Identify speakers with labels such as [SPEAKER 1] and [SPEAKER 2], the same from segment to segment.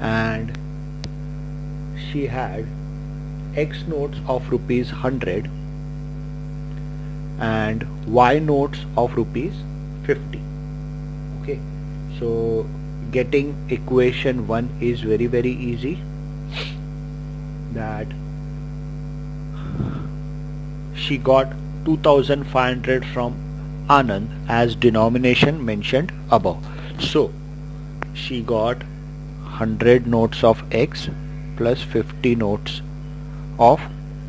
[SPEAKER 1] and she had X notes of rupees 100 and Y notes of rupees 50. Okay, so getting equation 1 is very easy. That she got 2500 from Anand as denomination mentioned above. So she got 100 notes of X plus 50 notes of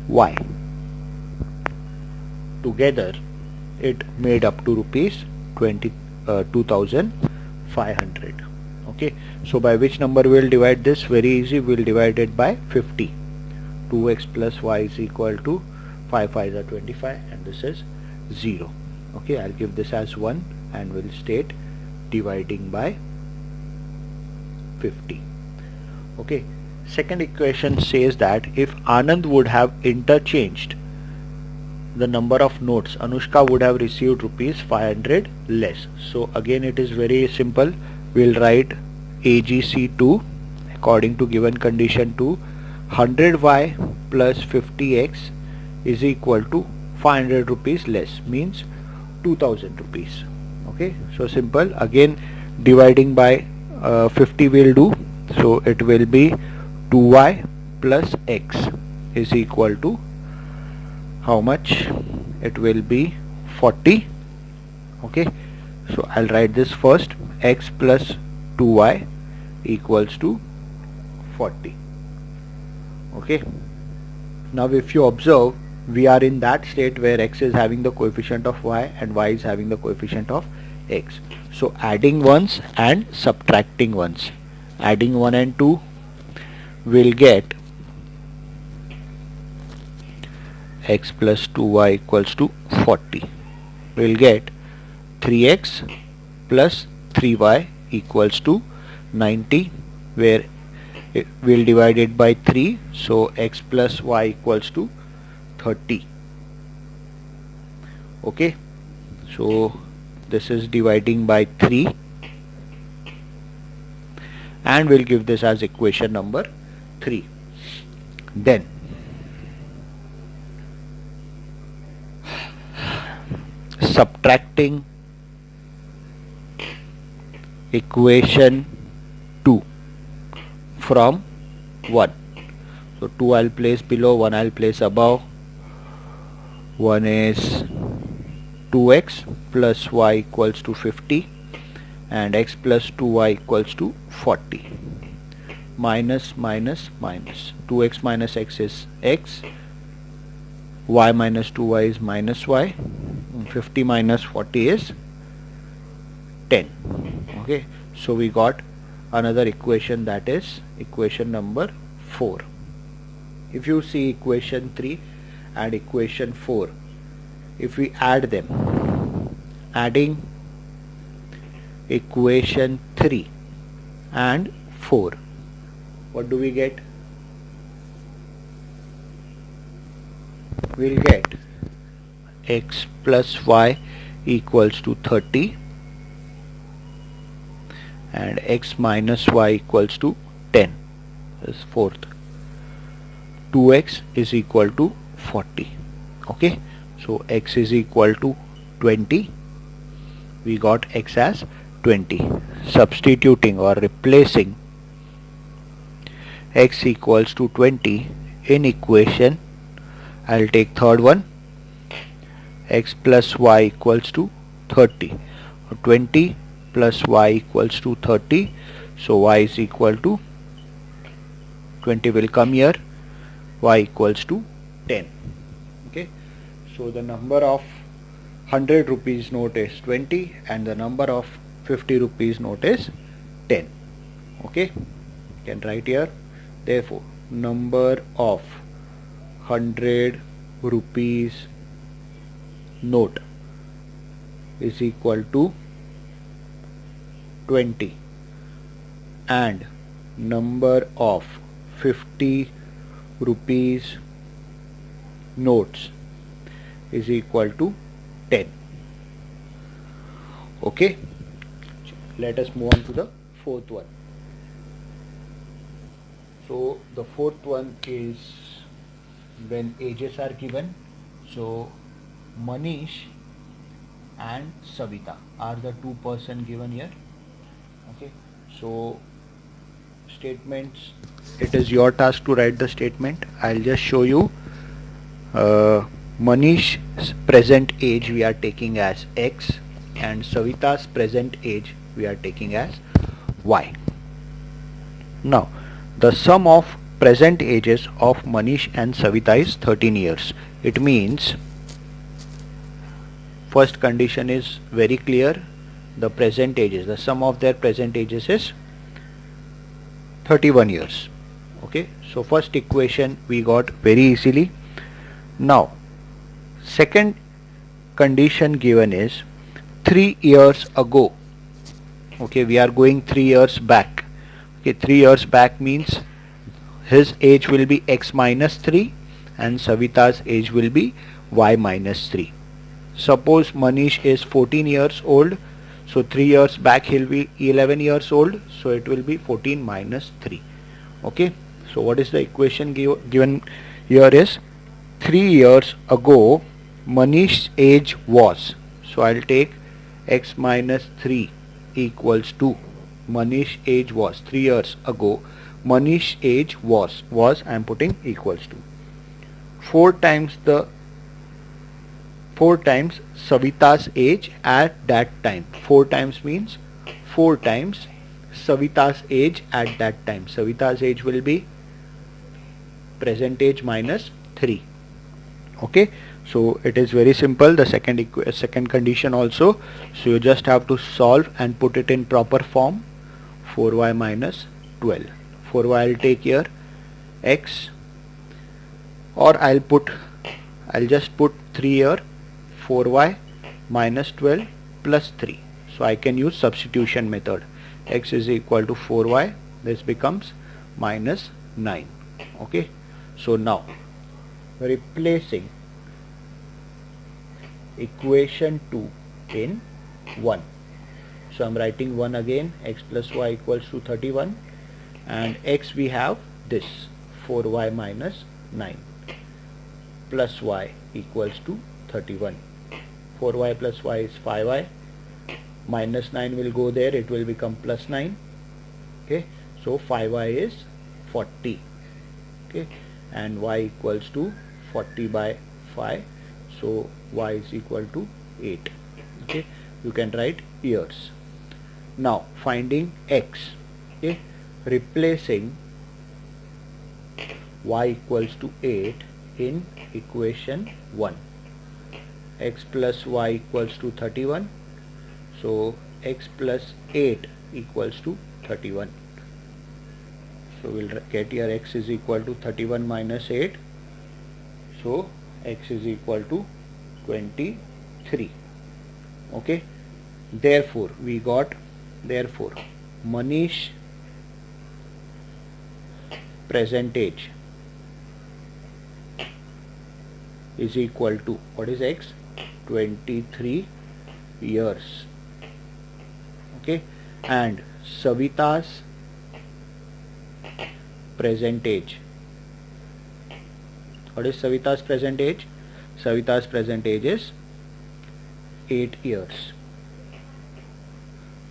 [SPEAKER 1] Y. Together it made up to rupees 2500. Okay, so by which number we will divide this? Very easy, we will divide it by 50. 2x plus y is equal to 5 5s are 25 and this is 0. Okay, I'll give this as 1 and we'll state dividing by 50. Okay, second equation says that if Anand would have interchanged the number of notes, Anushka would have received rupees 500 less. So again it is very simple. We'll write AGC2 according to given condition 2, 100y plus 50x is equal to 500 rupees less, means 2000 rupees. Okay, so simple. Again dividing by 50 will do, so it will be 2y plus x is equal to how much? It will be 40. Okay, so I'll write this first. X plus 2y equals to 40. Okay, now if you observe, we are in that state where x is having the coefficient of y and y is having the coefficient of x. So adding ones and subtracting ones. Adding 1 and 2 will get x plus 2y equals to 40. We'll get 3x plus 3y equals to 90, where we'll divide it by 3, so x plus y equals to 30. Okay, so this is dividing by 3 and we'll give this as equation number 3. Then subtracting equation 2 from 1. So 2 I'll place below, 1 I'll place above. 1 is 2x plus y equals to 50 and x plus 2y equals to 40. Minus minus minus. 2x minus x is x. Y minus 2y is minus y. 50 minus 40 is 10. Okay, so we got another equation, that is equation number 4. If you see equation 3 and equation 4, if we add them, adding equation 3 and 4, what do we get? We'll get x plus y equals to 30 and x minus y equals to 10. This is fourth. 2x is equal to 40. Okay, so x is equal to 20. We got x as 20. Substituting or replacing x equals to 20 in equation, I'll take third one. X plus y equals to 30. 20 plus y equals to 30. So y is equal to 20 will come here. Y equals to 10. Okay. So the number of 100 rupees note is 20 and the number of 50 rupees note is 10. Okay. You can write here. Therefore, number of 100 rupees note is equal to 20 and number of 50 rupees notes is equal to 10. Okay, let us move on to the fourth one. So the fourth one is when ages are given. So Manish and Savita are the two person given here. Okay, so statements, it is your task to write the statement. I'll just show you. Manish's present age we are taking as X and Savita's present age we are taking as Y. Now the sum of present ages of Manish and Savita is 13 years. It means first condition is very clear. The present ages, the sum of their present ages is 31 years. Okay, so first equation we got very easily. Now second condition given is 3 years ago. Okay, we are going 3 years back. Okay, 3 years back means his age will be X minus 3 and Savita's age will be Y minus 3. Suppose Manish is 14 years old, so 3 years back he'll be 11 years old, so it will be 14 minus 3. Okay, so what is the equation given here is 3 years ago Manish's age was, so I'll take X minus 3 equals to Manish's age was 3 years ago. Manish's age was I am putting equals to 4 times Savita's age at that time. 4 times means 4 times Savita's age at that time. Savita's age will be present age minus 3. Okay, so it is very simple. The second condition also, so you just have to solve and put it in proper form. 4y minus 12. 4y I'll take here X, or I'll just put 3 here. 4y minus 12 plus 3. So I can use substitution method. X is equal to 4y. This becomes minus 9. Okay, so now replacing equation 2 in 1. So I'm writing 1 again. X plus y equals to 31, and X we have this 4y minus 9 plus y equals to 31. 4y plus y is 5y, minus 9 will go there, it will become plus 9. Okay, so 5y is 40. Okay, and y equals to 40 by 5, so y is equal to 8. Okay, you can write years. Now finding X. Okay, replacing y equals to 8 in equation 1. X plus y equals to 31, so X plus 8 equals to 31. So we'll get here X is equal to 31 minus 8, so X is equal to 23. Okay, therefore we got, therefore Manish present age is equal to, what is X? 23 years. Okay, and Savita's present age, what is Savita's present age? Savita's present age is 8 years.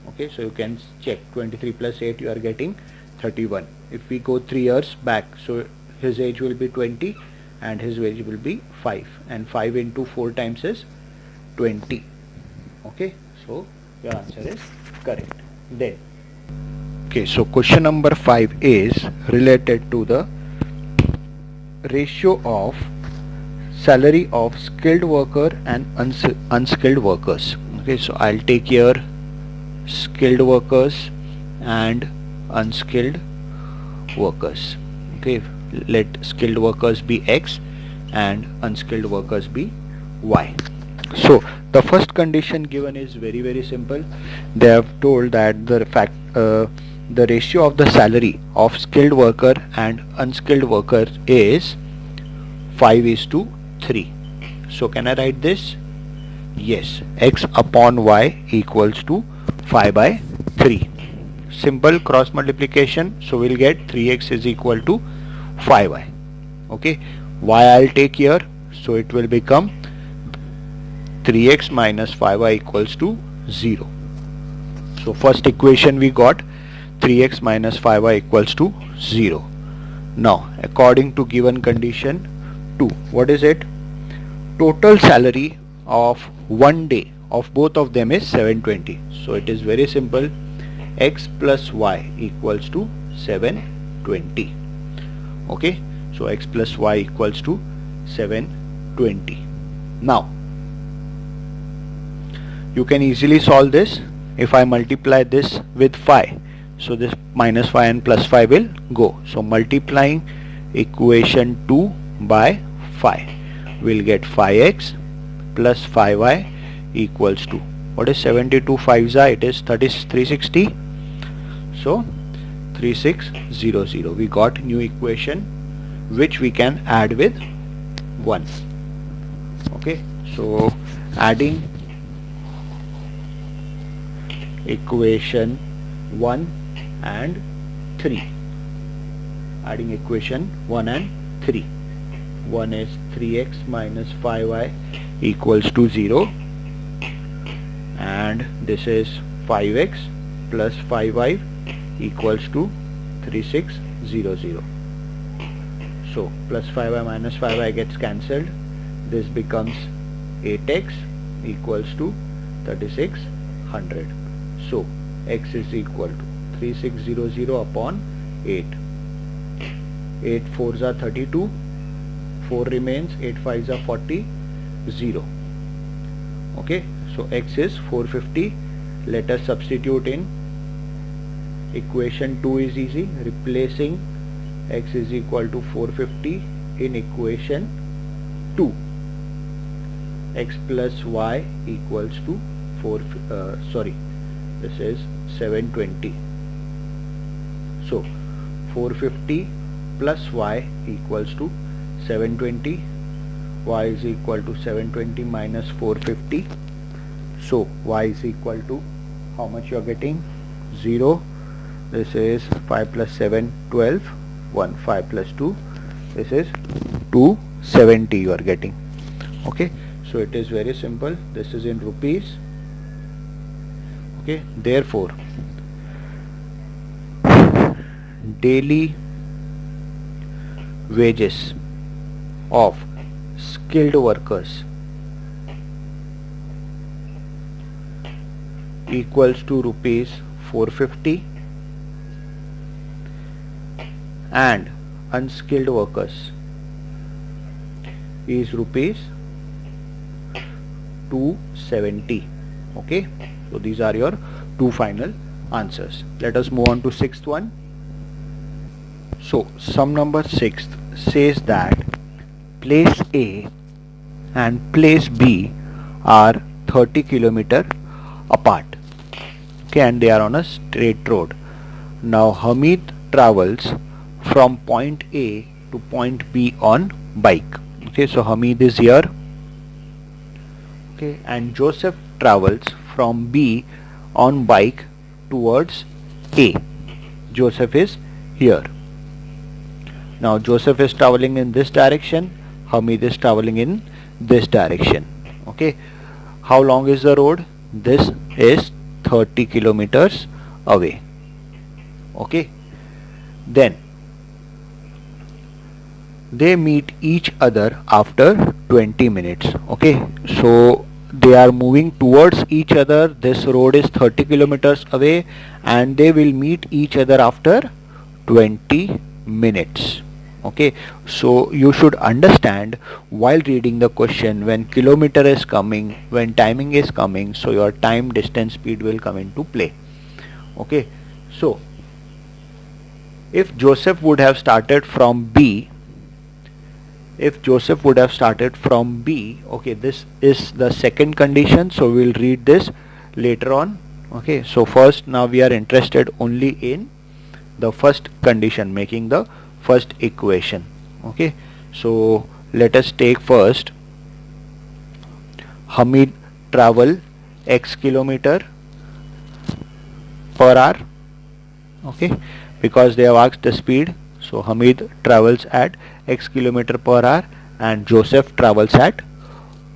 [SPEAKER 1] Okay, so you can check 23 plus 8, you are getting 31. If we go 3 years back, so his age will be 20 and his age will be 5, and 5 into 4 times is 20. Okay, so your answer is correct. Then okay, so question number 5 is related to the ratio of salary of skilled worker and unskilled workers. Okay, so I'll take here skilled workers and unskilled workers. Okay, let skilled workers be X and unskilled workers be Y. So the first condition given is very simple. They have told that the ratio of the salary of skilled worker and unskilled worker is 5:3. So can I write this? Yes, X upon Y equals to 5/3. simple cross multiplication, so we'll get 3x is equal to 5y. Okay, y I'll take here, so it will become 3x minus 5y equals to 0. So first equation we got 3x minus 5y equals to 0. Now according to given condition 2, what is it? Total salary of one day of both of them is 720. So it is very simple, x plus y equals to 720. Okay, so x plus y equals to 720. Now you can easily solve this. If I multiply this with 5, so this minus 5 and plus 5 will go. So multiplying equation 2 by 5, we'll get 5x plus 5y equals to, what is 72 5s are, it is 360. So 3600. We got new equation which we can add with 1. Okay, so adding equation 1 and 3, adding equation 1 and 3. One is 3x minus 5y equals to 0, and this is 5x plus 5y equals to 3600. So plus 5y minus 5y gets cancelled. This becomes 8x equals to 3600. So x is equal to 3600 upon 8. 8 4s are 32. 4 remains. 8 5s are 40. 0. Okay, so x is 450. Let us substitute in equation 2 is easy. Replacing x is equal to 450 in equation 2. X plus y equals to this is 720. So 450 plus y equals to 720. Y is equal to 720 minus 450. So y is equal to, how much you are getting? 0. This is 5 plus 7 12. 1 5 plus 2, this is 270 you are getting. Okay, so it is very simple. This is in rupees. Okay, therefore daily wages of skilled workers equals to rupees 450, and unskilled workers is rupees 270. Okay, so these are your two final answers. Let us move on to sixth one. So sum number 6 says that place A and place B are 30 km apart. Okay, and they are on a straight road. Now Hamid travels from point A to point B on bike. Okay, so Hamid is here. Okay, and Joseph travels from B on bike towards A. Joseph is here. Now Joseph is traveling in this direction, Hamid is traveling in this direction. Okay, how long is the road? This is 30 kilometers away. Okay, then they meet each other after 20 minutes. Okay, so they are moving towards each other. This road is 30 kilometers away and they will meet each other after 20 minutes. Okay, so you should understand while reading the question, when kilometer is coming, when timing is coming, so your time, distance, speed will come into play. Okay, so if Joseph would have started from B, okay, this is the second condition, so we'll read this later on. Okay, so first, now we are interested only in the first condition, making the first equation. Okay, so let us take first Hamid travel x kilometer per hour okay, because they have asked the speed. So Hamid travels at x kilometer per hour and Joseph travels at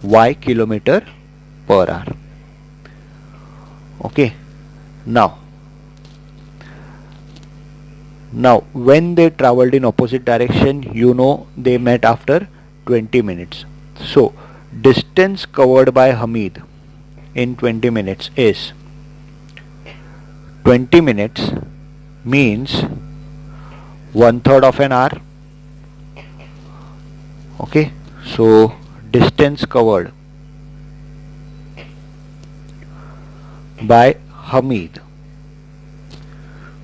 [SPEAKER 1] y kilometer per hour. Okay, now when they traveled in opposite direction, you know they met after 20 minutes. So distance covered by Hamid in 20 minutes is 20 minutes means 1/3 of an hour. Okay, so distance covered by Hamid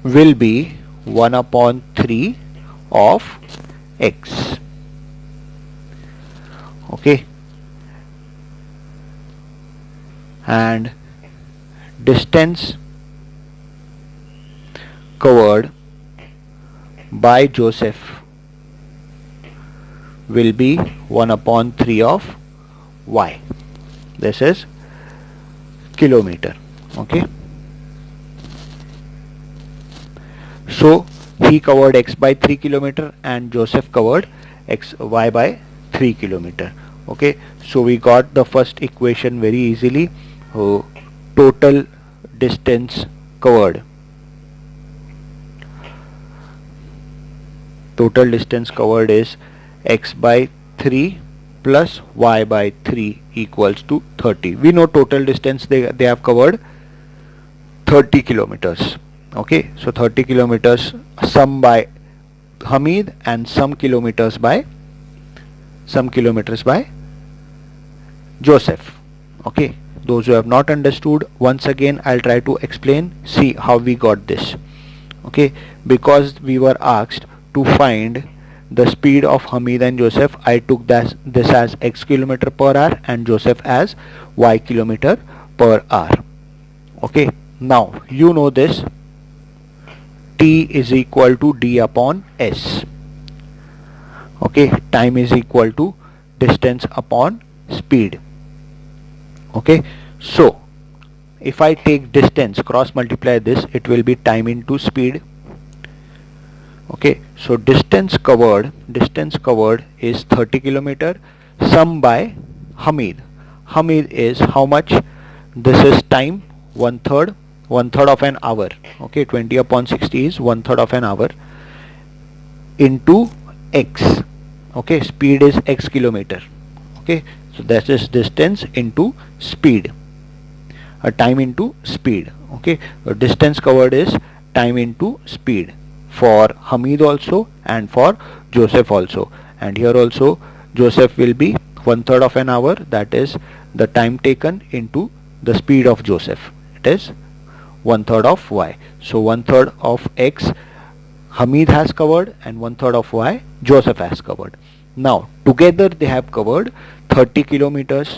[SPEAKER 1] will be 1/3 of x. Okay, and distance covered by Joseph will be 1/3 of y. This is kilometer. Okay, so he covered x by 3 kilometer and Joseph covered y by 3 kilometer. Okay, so we got the first equation very easily. Total distance covered. Total distance covered is x by 3 plus y by 3 equals to 30. We know total distance they have covered 30 kilometers. Okay, so 30 kilometers, some by Hamid and some kilometers by Joseph. Okay, those who have not understood, once again I'll try to explain. See how we got this. Okay, because we were asked to find the speed of Hamid and Joseph, I took this as x kilometer per hour and Joseph as y kilometer per hour. Okay, now you know this, t is equal to d upon s. Okay, time is equal to distance upon speed. Okay, so if I take distance, cross multiply this, it will be time into speed. Okay, so distance covered is 30 kilometer, sum by Hamid. Hamid is how much? This is time, 1/3 of an hour. Okay, 20/60 is 1/3 of an hour into x. Okay, speed is x kilometer. Okay, so that is distance into speed, time into speed. Okay, distance covered is time into speed for Hamid also and for Joseph also, and here also Joseph will be 1/3 of an hour, that is the time taken into the speed of Joseph, it is 1/3 of y. So 1/3 of x Hamid has covered and 1/3 of y Joseph has covered. Now together they have covered 30 kilometers.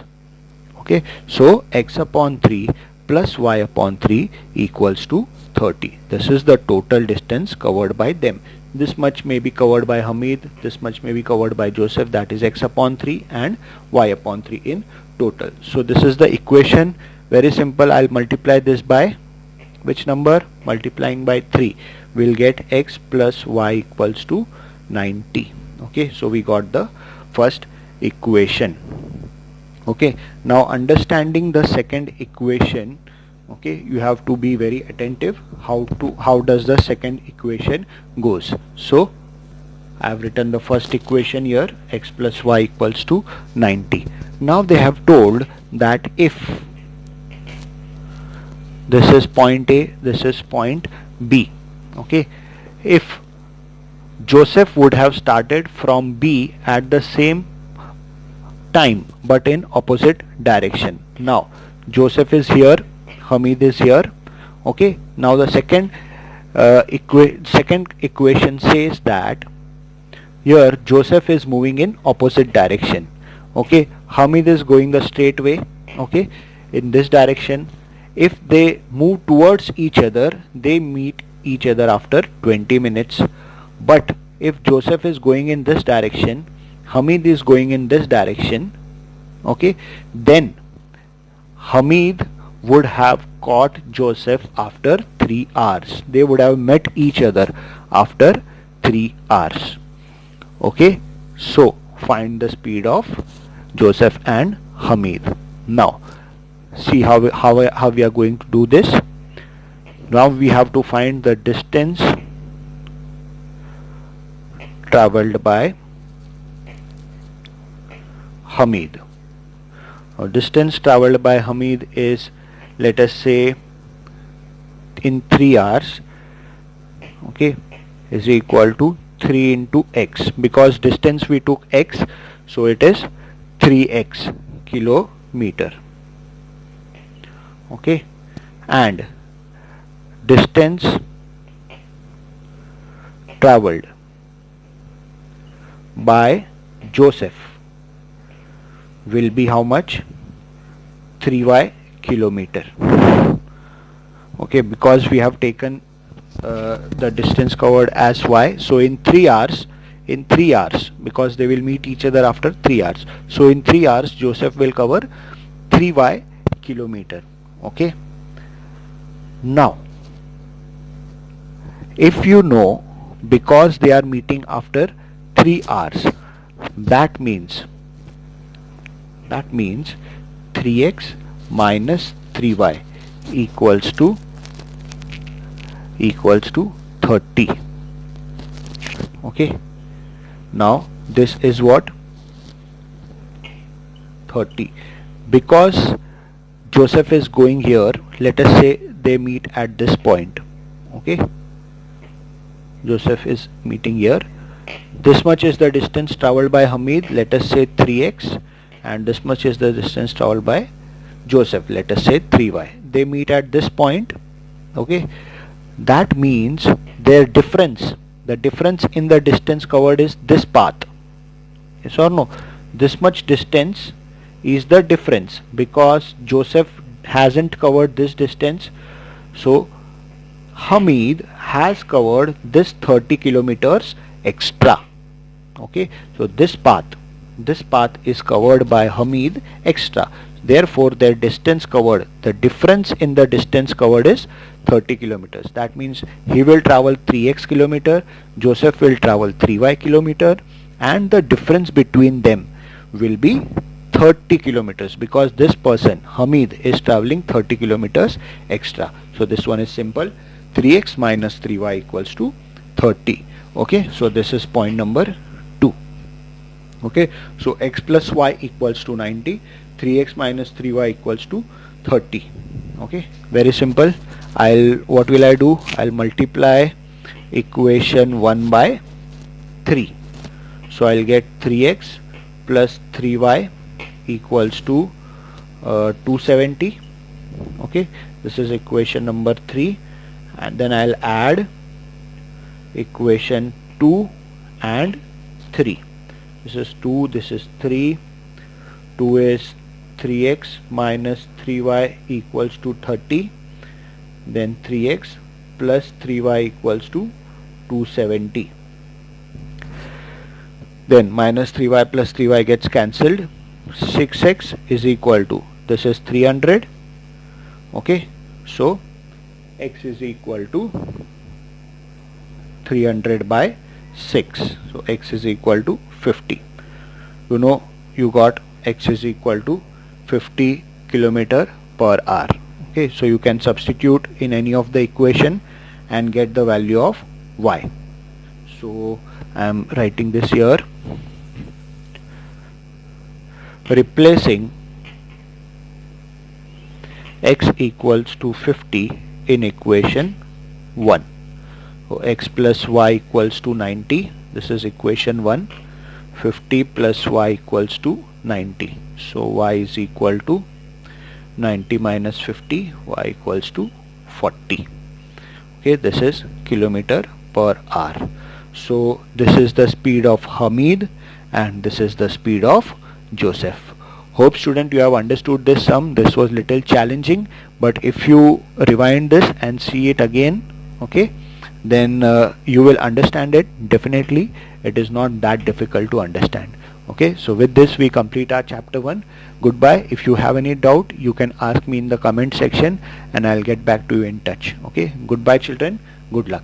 [SPEAKER 1] Okay, so x upon 3 plus y upon 3 equals to 30. This is the total distance covered by them. This much may be covered by Hamid, this much may be covered by Joseph, that is x upon 3 and y upon 3 in total. So this is the equation, very simple. I'll multiply this by which number? Multiplying by 3. We'll get x plus y equals to 90. Okay, so we got the first equation. Okay, now understanding the second equation, okay, you have to be very attentive how does the second equation goes. So I have written the first equation here, x plus y equals to 90. Now they have told that if this is point A, this is point B. Okay, if Joseph would have started from B at the same time but in opposite direction. Now Joseph is here, Hamid is here. Okay, now the second equation says that here Joseph is moving in opposite direction. Okay, Hamid is going the straight way. Okay, in this direction. If they move towards each other, they meet each other after 20 minutes. But if Joseph is going in this direction, Hamid is going in this direction, okay, then Hamid would have caught Joseph after 3 hours. They would have met each other after 3 hours. Okay, so find the speed of Joseph and Hamid. Now see how we are going to do this. Now we have to find the distance traveled by Hamid. Distance traveled by Hamid is, let us say, in 3 hours, okay, is equal to 3 into x, because distance we took x, so it is 3x kilometer. Okay, and distance traveled by Joseph will be how much? 3y kilometer. Okay, because we have taken the distance covered as y, so in 3 hours, because they will meet each other after 3 hours, so in 3 hours Joseph will cover 3y kilometer. Okay, now if you know, because they are meeting after 3 hours, that means 3x minus 3y equals to 30. Okay, now this is what? 30. Because Joseph is going here, let us say they meet at this point. Okay, Joseph is meeting here. This much is the distance traveled by Hamid, let us say 3x, and this much is the distance traveled by Joseph, let us say 3y. They meet at this point. Okay, that means their difference, the difference in the distance covered is this path. Yes or no? This much distance is the difference, because Joseph hasn't covered this distance, so Hamid has covered this 30 kilometers extra. Okay, so this path is covered by Hamid extra. Therefore their distance covered, the difference in the distance covered is 30 kilometers. That means he will travel 3x kilometer, Joseph will travel 3y kilometer, and the difference between them will be 30 kilometers, because this person Hamid is traveling 30 kilometers extra. So this one is simple. 3x minus 3y equals to 30. Okay, so this is point number 2. Okay, so x plus y equals to 90, 3x minus 3y equals to 30. Okay, very simple. What will I do? I'll multiply equation 1 by 3. So I'll get 3x plus 3y equals to 270. Okay, this is equation number 3, and then I'll add equation 2 and 3. This is 2, this is 3. 2 is 3x minus 3y equals to 30. Then 3x plus 3y equals to 270. Then minus 3y plus 3y gets cancelled. 6x is equal to, this is 300. Okay, so x is equal to 300 by 6. So x is equal to 50. You know, you got x is equal to 50 kilometer per hour. Okay, so you can substitute in any of the equation and get the value of y. So I am writing this here, replacing x equals to 50 in equation 1. So x plus y equals to 90. This is equation 1. 50 plus y equals to 90. So y is equal to 90 minus 50, y equals to 40. Okay, this is kilometer per hour. So this is the speed of Hamid and this is the speed of Joseph. Hope student you have understood this sum. This was little challenging, but if you rewind this and see it again, okay, then you will understand it. Definitely it is not that difficult to understand. Okay, so with this we complete our chapter 1. Goodbye. If you have any doubt, you can ask me in the comment section and I'll get back to you in touch. Okay, goodbye children. Good luck.